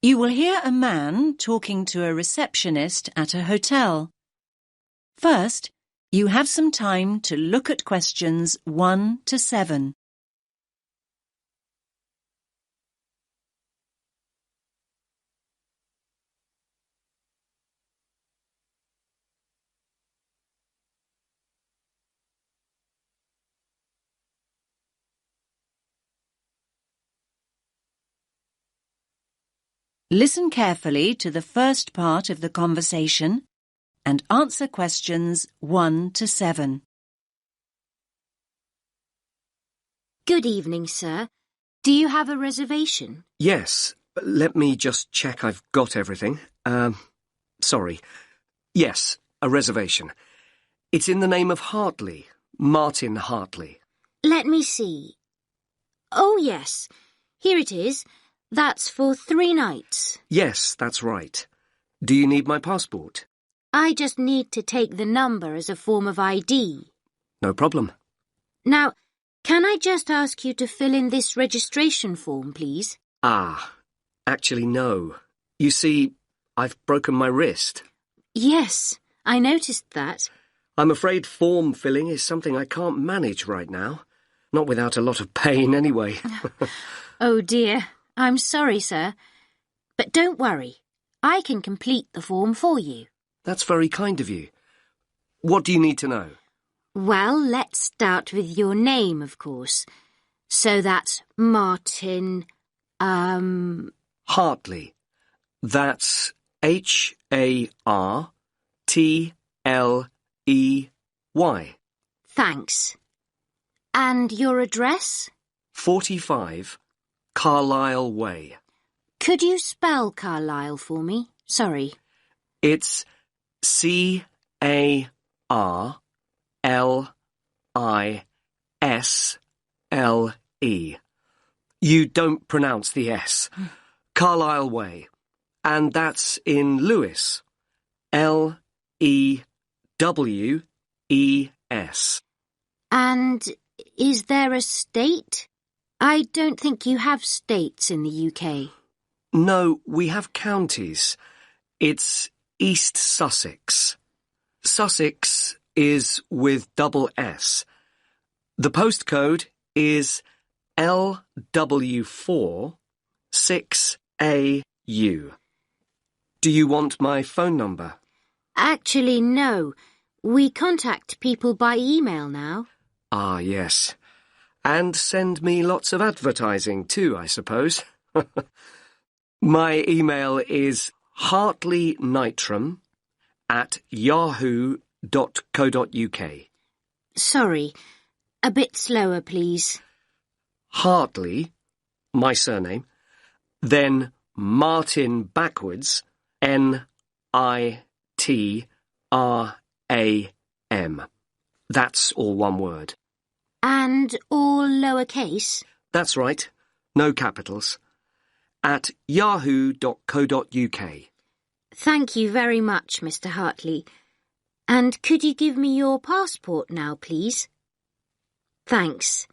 You will hear a man talking to a receptionist at a hotel. First, you have some time to look at questions 1 to 7. Listen carefully to the first part of the conversation and answer questions 1 to 7. Good evening, sir. Do you have a reservation? Yes. Let me just check I've got everything. Sorry. Yes, a reservation. It's in the name of Hartley, Martin Hartley. Let me see. Oh, yes. Here it is. That's for 3 nights. Yes, that's right. Do you need my passport? I just need to take the number as a form of ID. No problem. Now, can I just ask you to fill in this registration form, please? Actually, no. You see, I've broken my wrist. Yes, I noticed that. I'm afraid form filling is something I can't manage right now. Not without a lot of pain, anyway. Oh, dear. I'm sorry, sir. But don't worry. I can complete the form for you. That's very kind of you. What do you need to know? Well, let's start with your name, of course. So that's Martin, Hartley. That's Hartley. Thanks. And your address? 45 Carlisle Way. Could you spell Carlisle for me? Sorry. It's Carlisle. You don't pronounce the S. Carlisle Way. And that's in Lewes. Lewes. And is there a state? I don't think you have states in the UK. No, we have counties. It's East Sussex. Sussex is with double S. The postcode is LW4 6AU. Do you want my phone number? Actually, no. We contact people by email now. Ah, yes. And send me lots of advertising too, I suppose. My email is hartleynitram@yahoo.co.uk. Sorry. A bit slower, please. Hartley, my surname, then Martin backwards, NITRAM. That's all one word. And all lowercase? That's right. No capitals. At yahoo.co.uk. Thank you very much, Mr. Hartley. And could you give me your passport now, please? Thanks.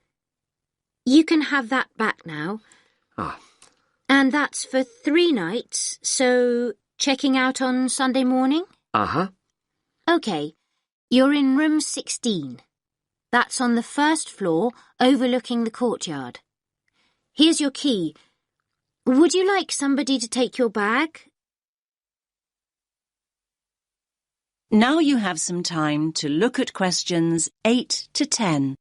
You can have that back now. And that's for 3 nights, so checking out on Sunday morning? OK. You're in room 16. That's on the first floor, overlooking the courtyard. Here's your key. Would you like somebody to take your bag? Now you have some time to look at questions 8 to 10.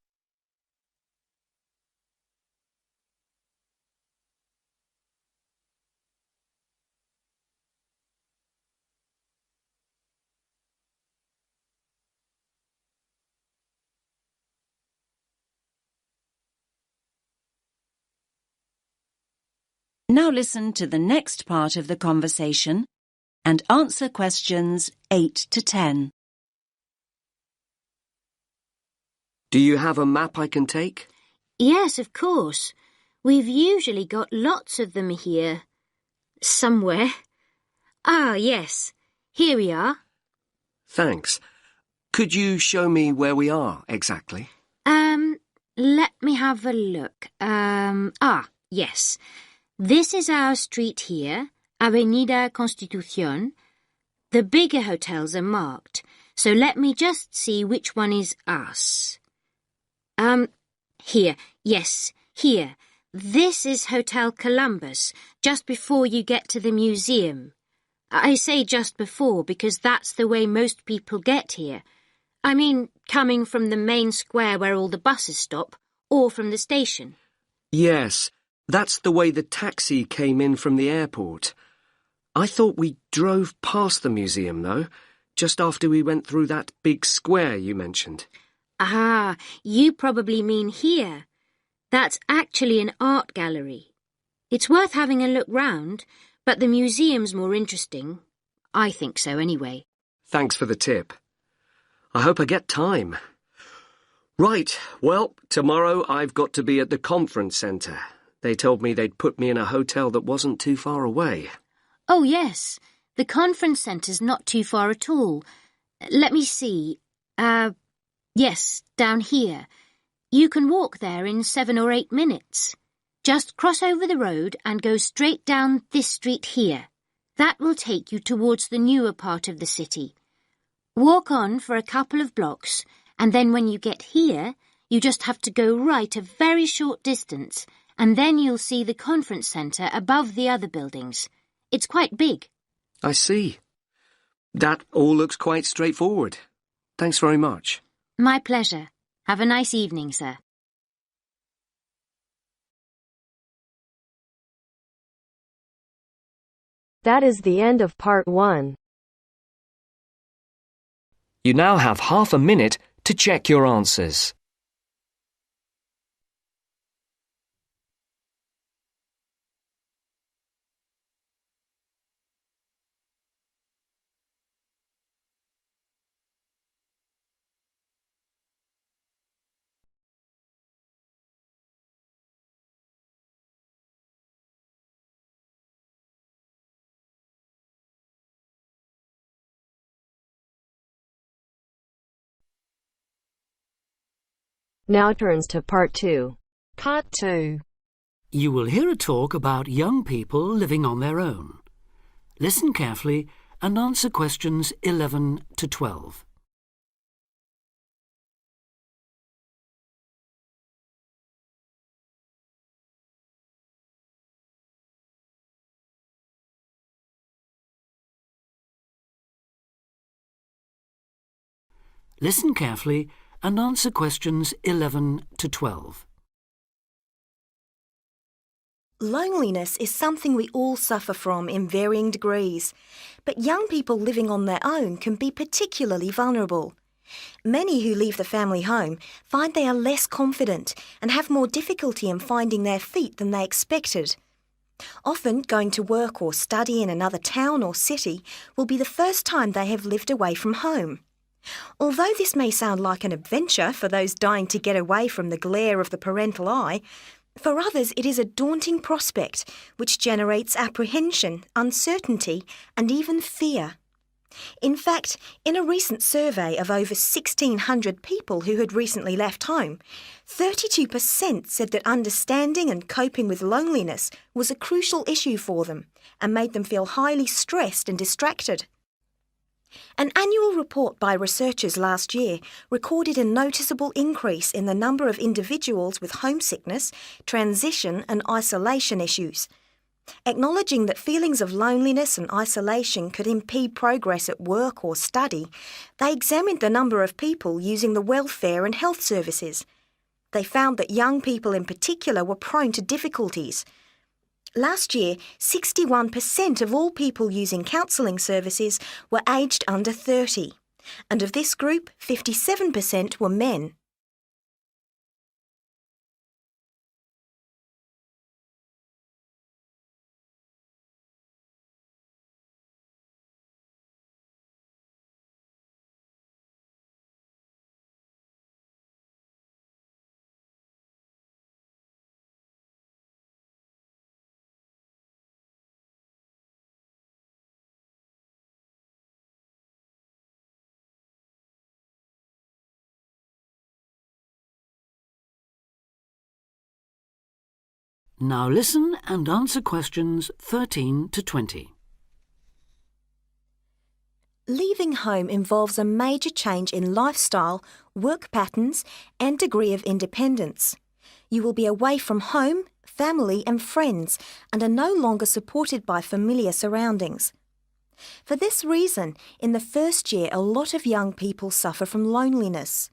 Now listen to the next part of the conversation and answer questions 8 to 10. Do you have a map I can take? Yes, of course. We've usually got lots of them here. Somewhere. Ah, yes. Here we are. Thanks. Could you show me where we are exactly? Let me have a look. Yes. This is our street here, Avenida Constitución. The bigger hotels are marked, so let me just see which one is us. Here. Yes, here. This is Hotel Columbus, just before you get to the museum. I say just before because that's the way most people get here. I mean, coming from the main square where all the buses stop, or from the station. Yes, that's the way the taxi came in from the airport. I thought we drove past the museum, though, just after we went through that big square you mentioned. Ah, you probably mean here. That's actually an art gallery. It's worth having a look round, but the museum's more interesting. I think so anyway. Thanks for the tip. I hope I get time. Right, well, tomorrow I've got to be at the conference centre. They told me they'd put me in a hotel that wasn't too far away. Oh, yes. The conference centre's not too far at all. Let me see. Yes, down here. You can walk there in 7 or 8 minutes. Just cross over the road and go straight down this street here. That will take you towards the newer part of the city. Walk on for a couple of blocks, and then when you get here, you just have to go right a very short distance, and then you'll see the conference centre above the other buildings. It's quite big. I see. That all looks quite straightforward. Thanks very much. My pleasure. Have a nice evening, sir. That is the end of part 1. You now have half a minute to check your answers. Now turns to part 2. Part 2. You will hear a talk about young people living on their own. Listen carefully and answer questions 11 to 12. Listen carefully and answer questions 11 to 12. Loneliness is something we all suffer from in varying degrees, but young people living on their own can be particularly vulnerable. Many who leave the family home find they are less confident and have more difficulty in finding their feet than they expected. Often, going to work or study in another town or city will be the first time they have lived away from home. Although this may sound like an adventure for those dying to get away from the glare of the parental eye, for others it is a daunting prospect which generates apprehension, uncertainty and even fear. In fact, in a recent survey of over 1,600 people who had recently left home, 32% said that understanding and coping with loneliness was a crucial issue for them and made them feel highly stressed and distracted. An annual report by researchers last year recorded a noticeable increase in the number of individuals with homesickness, transition and isolation issues. Acknowledging that feelings of loneliness and isolation could impede progress at work or study, they examined the number of people using the welfare and health services. They found that young people in particular were prone to difficulties. Last year, 61% of all people using counselling services were aged under 30, and of this group, 57% were men. Now listen and answer questions 13 to 20. Leaving home involves a major change in lifestyle, work patterns, and degree of independence. You will be away from home, family, and friends, and are no longer supported by familiar surroundings. For this reason, in the first year, a lot of young people suffer from loneliness.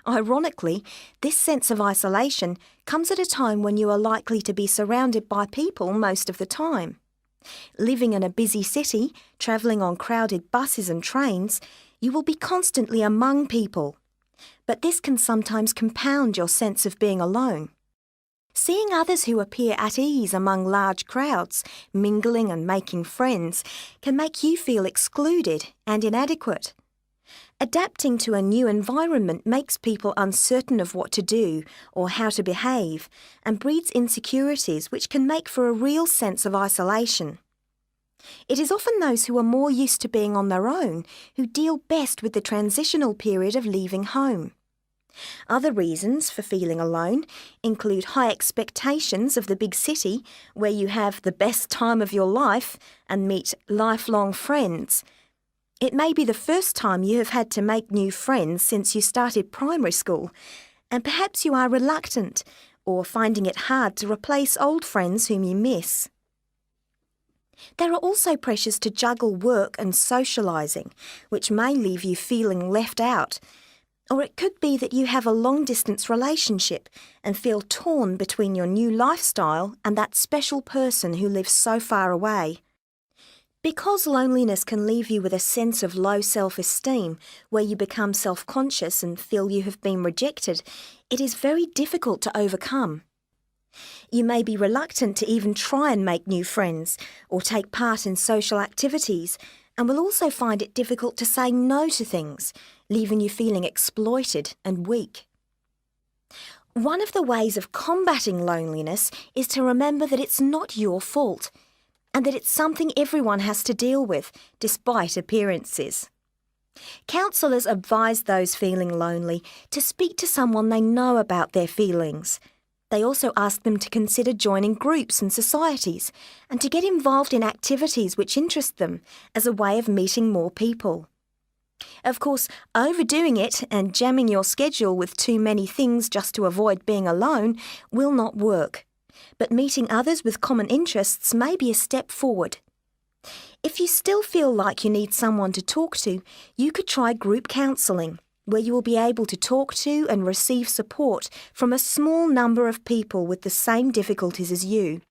Ironically, this sense of isolation comes at a time when you are likely to be surrounded by people most of the time. Living in a busy city, travelling on crowded buses and trains, you will be constantly among people. But this can sometimes compound your sense of being alone. Seeing others who appear at ease among large crowds, mingling and making friends, can make you feel excluded and inadequate. Adapting to a new environment makes people uncertain of what to do or how to behave and breeds insecurities which can make for a real sense of isolation. It is often those who are more used to being on their own who deal best with the transitional period of leaving home. Other reasons for feeling alone include high expectations of the big city where you have the best time of your life and meet lifelong friends. It may be the first time you have had to make new friends since you started primary school, and perhaps you are reluctant or finding it hard to replace old friends whom you miss. There are also pressures to juggle work and socialising, which may leave you feeling left out. Or it could be that you have a long-distance relationship and feel torn between your new lifestyle and that special person who lives so far away. Because loneliness can leave you with a sense of low self-esteem, where you become self-conscious and feel you have been rejected, it is very difficult to overcome. You may be reluctant to even try and make new friends or take part in social activities, and will also find it difficult to say no to things, leaving you feeling exploited and weak. One of the ways of combating loneliness is to remember that it's not your fault, and that it's something everyone has to deal with, despite appearances. Counsellors advise those feeling lonely to speak to someone they know about their feelings. They also ask them to consider joining groups and societies, and to get involved in activities which interest them as a way of meeting more people. Of course, overdoing it and jamming your schedule with too many things just to avoid being alone will not work. But meeting others with common interests may be a step forward. If you still feel like you need someone to talk to, you could try group counselling, where you will be able to talk to and receive support from a small number of people with the same difficulties as you.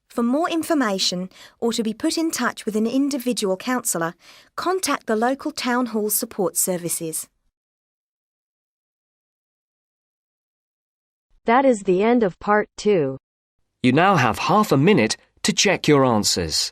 For more information or to be put in touch with an individual counsellor, contact the local town hall support services. That is the end of part 2. You now have half a minute to check your answers.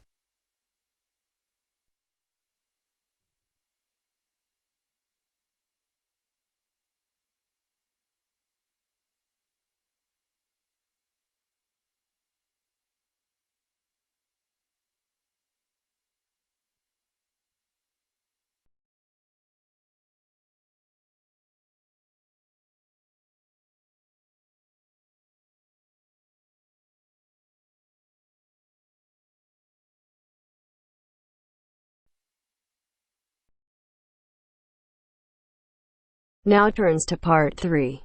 Now turns to part 3.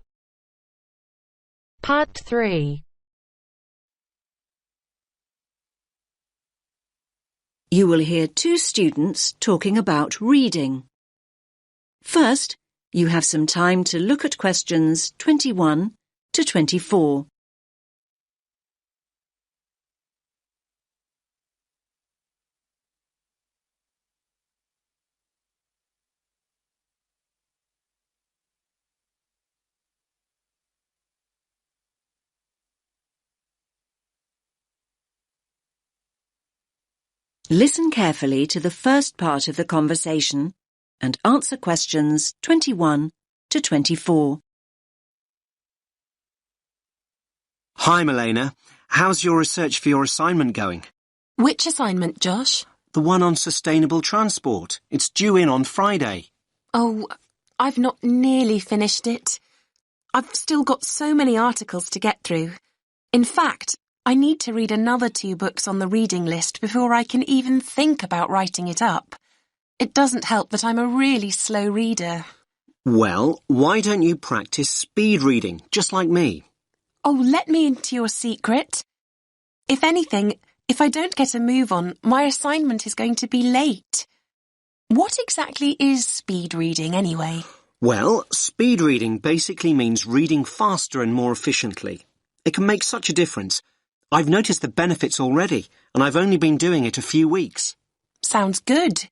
Part 3. You will hear two students talking about reading. First, you have some time to look at questions 21 to 24. Listen carefully to the first part of the conversation and answer questions 21 to 24. Hi, Milena. How's your research for your assignment going? Which assignment, Josh? The one on sustainable transport. It's due in on Friday. Oh, I've not nearly finished it. I've still got so many articles to get through. In fact, I need to read another 2 books on the reading list before I can even think about writing it up. It doesn't help that I'm a really slow reader. Well, why don't you practice speed reading, just like me? Oh, let me into your secret. If anything, if I don't get a move on, my assignment is going to be late. What exactly is speed reading anyway? Well, speed reading basically means reading faster and more efficiently. It can make such a difference. I've noticed the benefits already, and I've only been doing it a few weeks. Sounds good.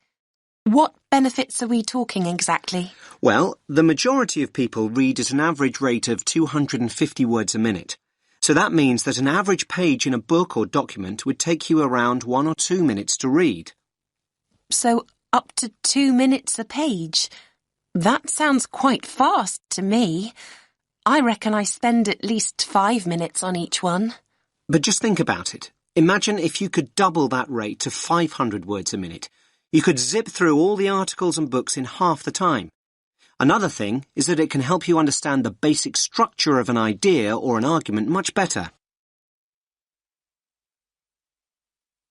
What benefits are we talking exactly? Well, the majority of people read at an average rate of 250 words a minute. So that means that an average page in a book or document would take you around 1 or 2 minutes to read. So up to 2 minutes a page. That sounds quite fast to me. I reckon I spend at least 5 minutes on each one. But just think about it. Imagine if you could double that rate to 500 words a minute. You could zip through all the articles and books in half the time. Another thing is that it can help you understand the basic structure of an idea or an argument much better.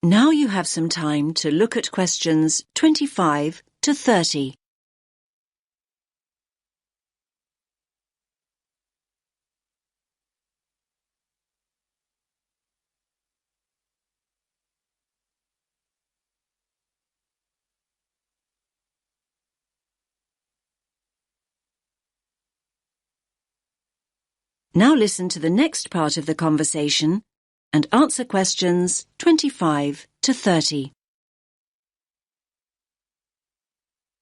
Now you have some time to look at questions 25 to 30. Now listen to the next part of the conversation and answer questions 25 to 30.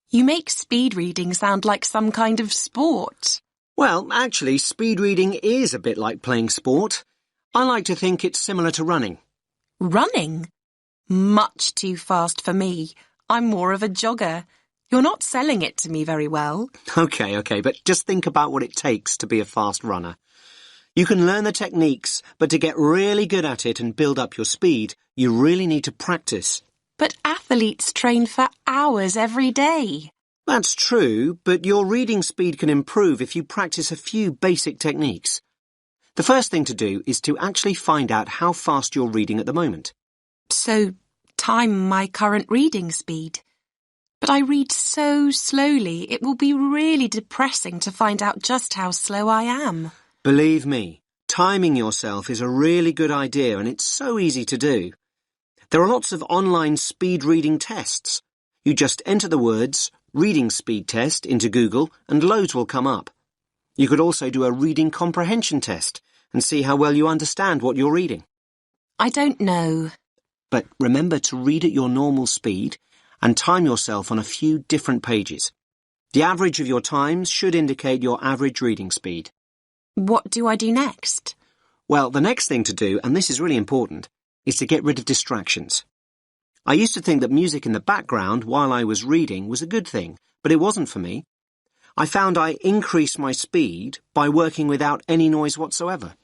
You make speed reading sound like some kind of sport. Well, actually, speed reading is a bit like playing sport. I like to think it's similar to running. Running? Much too fast for me. I'm more of a jogger. You're not selling it to me very well. Okay, but just think about what it takes to be a fast runner. You can learn the techniques, but to get really good at it and build up your speed, you really need to practice. But athletes train for hours every day. That's true, but your reading speed can improve if you practice a few basic techniques. The first thing to do is to actually find out how fast you're reading at the moment. So, time my current reading speed. But I read so slowly, it will be really depressing to find out just how slow I am. Believe me, timing yourself is a really good idea and it's so easy to do. There are lots of online speed reading tests. You just enter the words reading speed test into Google and loads will come up. You could also do a reading comprehension test and see how well you understand what you're reading. I don't know. But remember to read at your normal speed and time yourself on a few different pages. The average of your times should indicate your average reading speed. What do I do next? Well, the next thing to do, and this is really important, is to get rid of distractions. I used to think that music in the background while I was reading was a good thing, but it wasn't for me. I found I increased my speed by working without any noise whatsoever.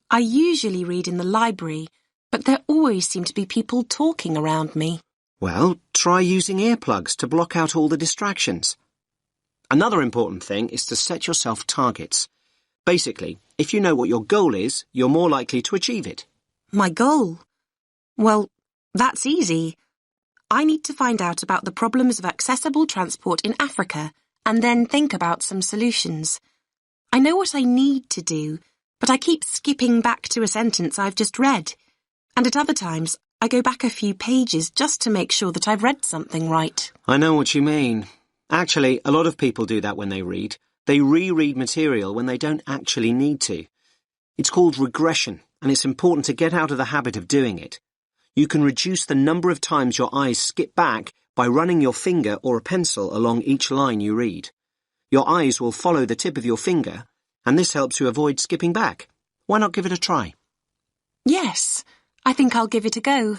I usually read in the library, but there always seem to be people talking around me. Well, try using earplugs to block out all the distractions. Another important thing is to set yourself targets. Basically, if you know what your goal is, you're more likely to achieve it. My goal? Well, that's easy. I need to find out about the problems of accessible transport in Africa and then think about some solutions. I know what I need to do, but I keep skipping back to a sentence I've just read. And at other times, I go back a few pages just to make sure that I've read something right. I know what you mean. Actually, a lot of people do that when they read. They reread material when they don't actually need to. It's called regression, and it's important to get out of the habit of doing it. You can reduce the number of times your eyes skip back by running your finger or a pencil along each line you read. Your eyes will follow the tip of your finger, and this helps you avoid skipping back. Why not give it a try? Yes, I think I'll give it a go.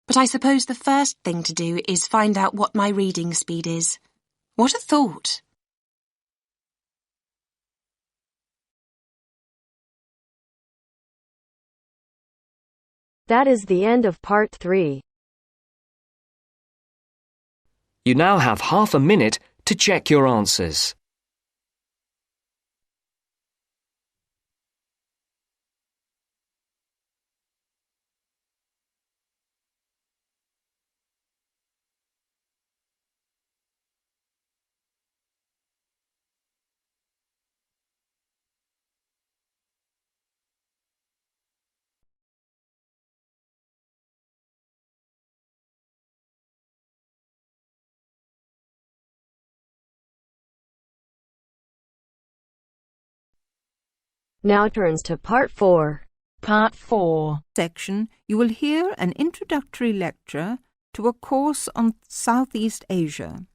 But I suppose the first thing to do is find out what my reading speed is. What a thought! That is the end of part 3. You now have half a minute to check your answers. Now turns to Part 4. Part 4 section, you will hear an introductory lecture to a course on Southeast Asia.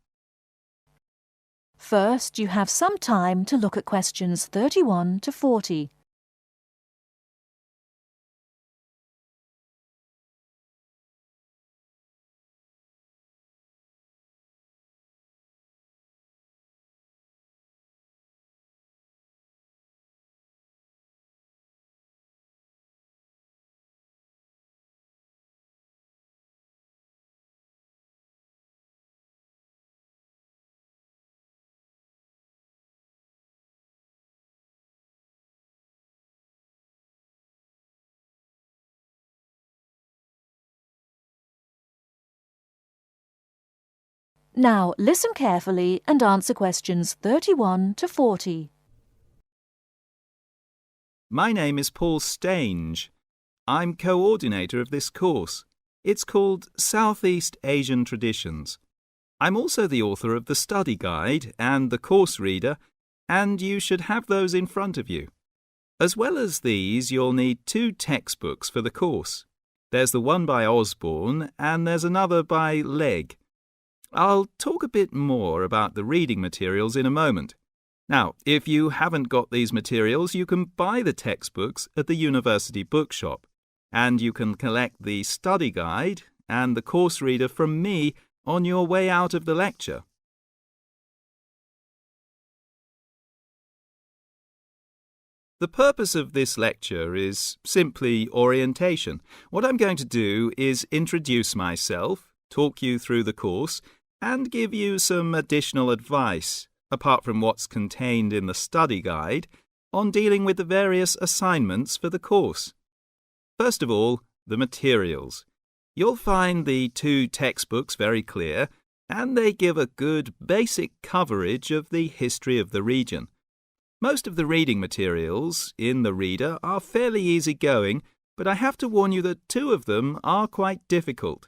First, you have some time to look at questions 31 to 40. Now, listen carefully and answer questions 31 to 40. My name is Paul Stange. I'm coordinator of this course. It's called Southeast Asian Traditions. I'm also the author of the study guide and the course reader, and you should have those in front of you. As well as these, you'll need 2 textbooks for the course. There's the one by Osborne and there's another by Legg. I'll talk a bit more about the reading materials in a moment. Now, if you haven't got these materials, you can buy the textbooks at the university bookshop, and you can collect the study guide and the course reader from me on your way out of the lecture. The purpose of this lecture is simply orientation. What I'm going to do is introduce myself, talk you through the course, and give you some additional advice, apart from what's contained in the study guide, on dealing with the various assignments for the course. First of all, the materials. You'll find the 2 textbooks very clear, and they give a good basic coverage of the history of the region. Most of the reading materials in the reader are fairly easygoing, but I have to warn you that 2 of them are quite difficult.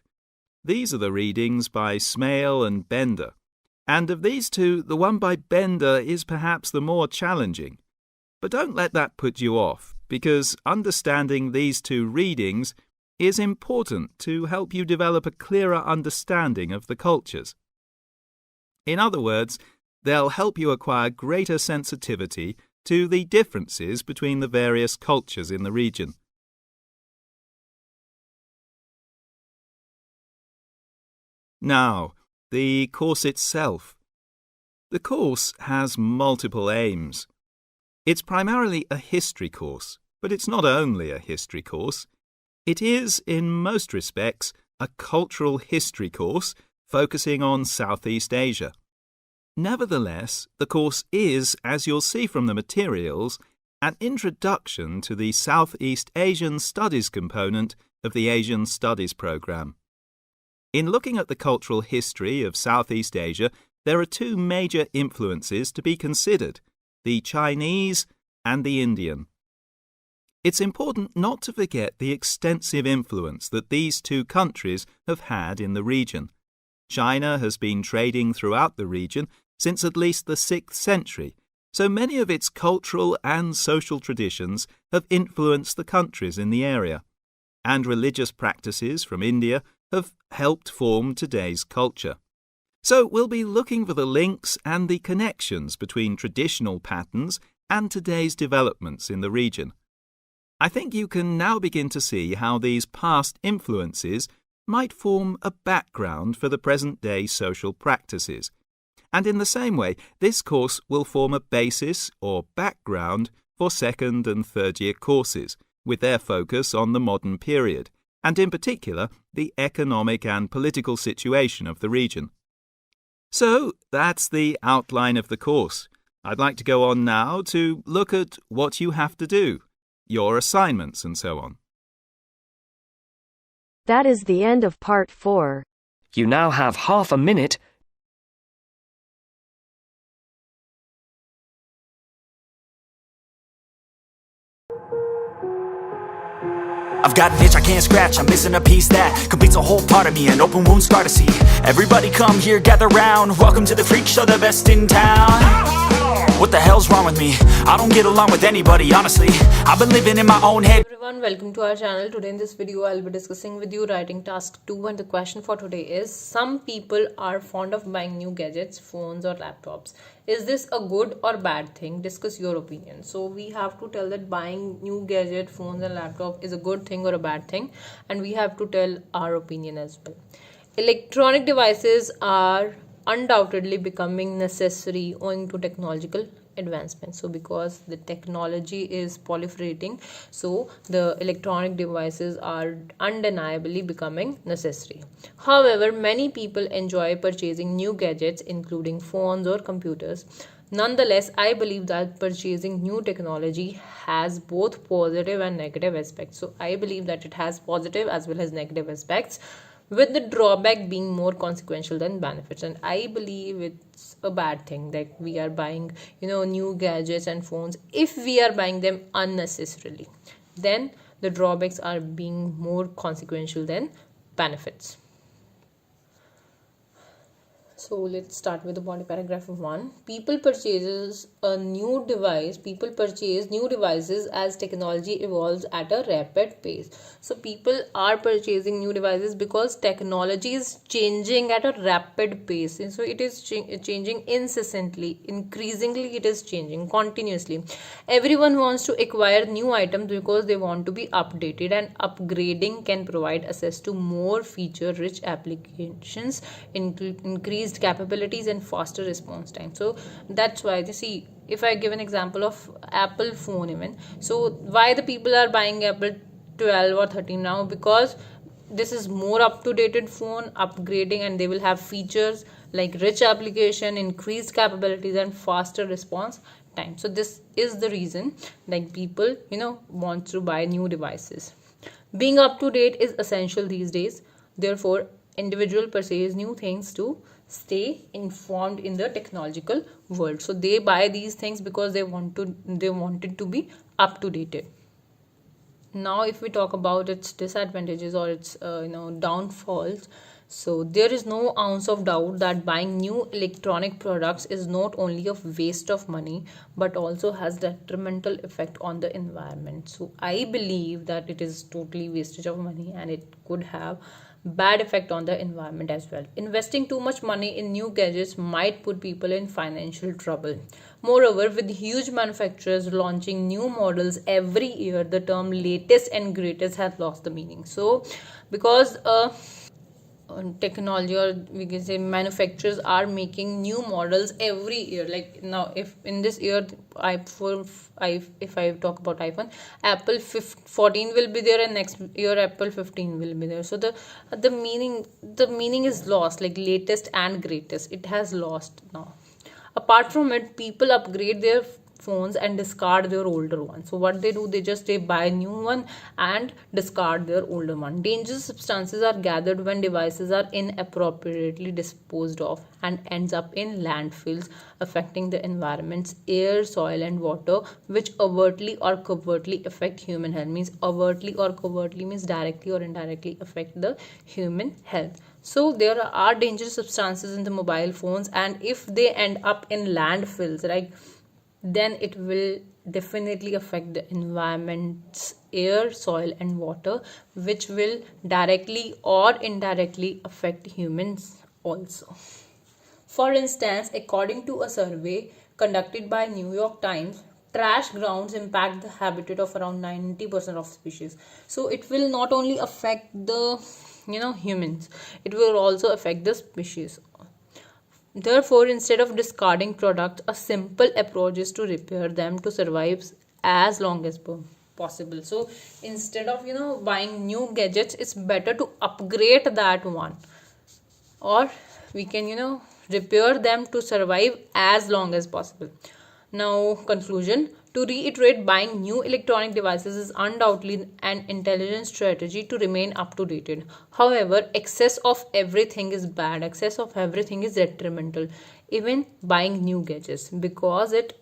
These are the readings by Smale and Bender, and of these 2, the one by Bender is perhaps the more challenging. But don't let that put you off, because understanding these 2 readings is important to help you develop a clearer understanding of the cultures. In other words, they'll help you acquire greater sensitivity to the differences between the various cultures in the region. Now, the course itself. The course has multiple aims. It's primarily a history course, but it's not only a history course. It is, in most respects, a cultural history course focusing on Southeast Asia. Nevertheless, the course is, as you'll see from the materials, an introduction to the Southeast Asian Studies component of the Asian Studies program. In looking at the cultural history of Southeast Asia, there are 2 major influences to be considered, the Chinese and the Indian. It's important not to forget the extensive influence that these 2 countries have had in the region. China has been trading throughout the region since at least the 6th century, so many of its cultural and social traditions have influenced the countries in the area, and religious practices from India have helped form today's culture. So we'll be looking for the links and the connections between traditional patterns and today's developments in the region. I think you can now begin to see how these past influences might form a background for the present-day social practices. And in the same way, this course will form a basis or background for 2nd and 3rd year courses, with their focus on the modern period, and in particular, the economic and political situation of the region. So, that's the outline of the course. I'd like to go on now to look at what you have to do, your assignments and so on. That is the end of Part 4. You now have half a minute. I've got an itch I can't scratch, I'm missing a piece that completes a whole part of me, an open wound scar to see. Everybody come here, gather round, welcome to the freak show, the best in town. What the hell's wrong with me? I don't get along with anybody, honestly. I've been living in my own head. Everyone, welcome to our channel. Today in this video I'll be discussing with you writing task 2, and the question for today is: some people are fond of buying new gadgets, phones or laptops. Is this a good or bad thing? Discuss your opinion. So we have to tell that buying new gadget, phones and laptop is a good thing or a bad thing, and we have to tell our opinion as well. Electronic devices are undoubtedly becoming necessary owing to technological advancement. So because the technology is proliferating, so the electronic devices are undeniably becoming necessary. However, many people enjoy purchasing new gadgets, including phones or computers. Nonetheless, I believe that purchasing new technology has both positive and negative aspects. So I believe that it has positive as well as negative aspects, with the drawback being more consequential than benefits. And I believe it's a bad thing that we are buying new gadgets and phones. If we are buying them unnecessarily, then the drawbacks are being more consequential than benefits. So let's start with the body paragraph of 1. People purchase new devices as technology evolves at a rapid pace. So people are purchasing new devices because technology is changing at a rapid pace, and so it is changing incessantly, increasingly. It is changing continuously. Everyone wants to acquire new items because they want to be updated, and upgrading can provide access to more feature-rich applications, increased capabilities and faster response time. So that's why you see, if I give an example of Apple phone even, so why the people are buying Apple 12 or 13 now? Because this is more up-to-date phone, upgrading, and they will have features like rich application, increased capabilities and faster response time. So this is the reason like people want to buy new devices. Being up to date is essential these days. Therefore, individuals purchase new things to stay informed in the technological world. So they buy these things because they want it to be up to date. Now if we talk about its disadvantages or its downfalls, so there is no ounce of doubt that buying new electronic products is not only a waste of money but also has detrimental effect on the environment. So I believe that it is totally wastage of money and it could have bad effect on the environment as well. Investing too much money in new gadgets might put people in financial trouble. Moreover, with huge manufacturers launching new models every year, the term latest and greatest has lost the meaning. So because technology, or we can say manufacturers, are making new models every year. Like now, if in this year if I talk about iPhone, Apple 14 will be there, and next year Apple 15 will be there. So the meaning is lost. Like latest and greatest, it has lost now. Apart from it, people upgrade their phones and discard their older one. So what they do, they buy a new one and discard their older one. Dangerous substances are gathered when devices are inappropriately disposed of and ends up in landfills, affecting the environment's air, soil and water, which overtly or covertly affect human health. Means overtly or covertly means directly or indirectly affect the human health. So there are dangerous substances in the mobile phones, and if they end up in landfills, right, then it will definitely affect the environment's air, soil and water, which will directly or indirectly affect humans also. For instance, according to a survey conducted by New York Times, trash grounds impact the habitat of around 90% of species. So it will not only affect the humans, it will also affect the species. Therefore, instead of discarding products, a simple approach is to repair them to survive as long as possible. So instead of buying new gadgets, it's better to upgrade that one, or we can repair them to survive as long as possible. Now, conclusion. To reiterate, buying new electronic devices is undoubtedly an intelligent strategy to remain up to date. However, excess of everything is bad. Excess of everything is detrimental. Even buying new gadgets, because it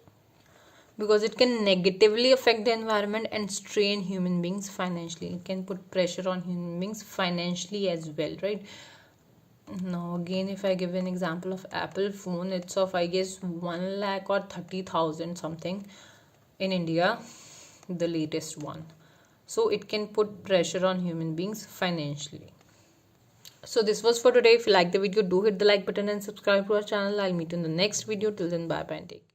can negatively affect the environment and strain human beings financially. It can put pressure on human beings financially as well, right? Now again, if I give an example of Apple phone, it's of I guess 1 lakh or 30,000 something in India, the latest one. So it can put pressure on human beings financially. So this was for today. If you like the video, do hit the like button and subscribe to our channel. I'll meet you in the next video. Till then, bye bye and take care.